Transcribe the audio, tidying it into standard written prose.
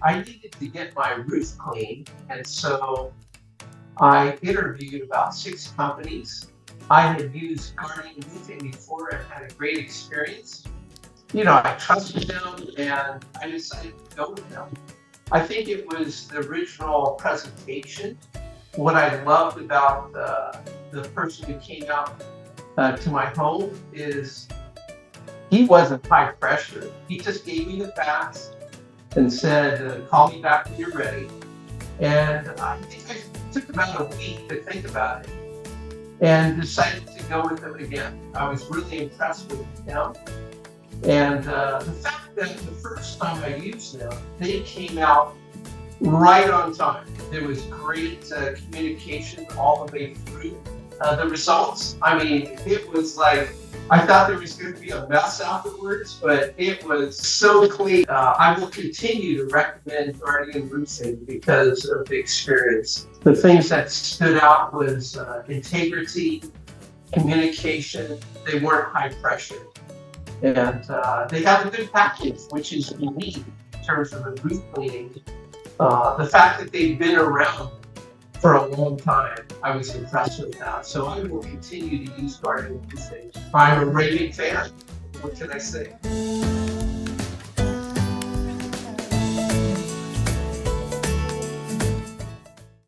I needed to get my roof clean. And so I interviewed about 6 companies. I had used Guardian Roofing before and had a great experience. I trusted them and I decided to go with them. I think it was the original presentation. What I loved about the person who came out to my home is he wasn't high pressure. He just gave me the facts and said, call me back when you're ready. And I think I took about a week to think about it and decided to go with them again. I was really impressed with them. And the fact that the first time I used them, they came out right on time. There was great communication all the way through. The results, I mean, it was like, I thought there was going to be a mess afterwards, but it was so clean. I will continue to recommend Guardian Roofing because of the experience. The things that stood out was integrity, communication. They weren't high pressure. And they have a good package, which is unique in terms of the roof cleaning. The fact that they've been around for a long time, I was impressed with that. So I will continue to use Guardian Roofing. I'm a raving fan. What can I say?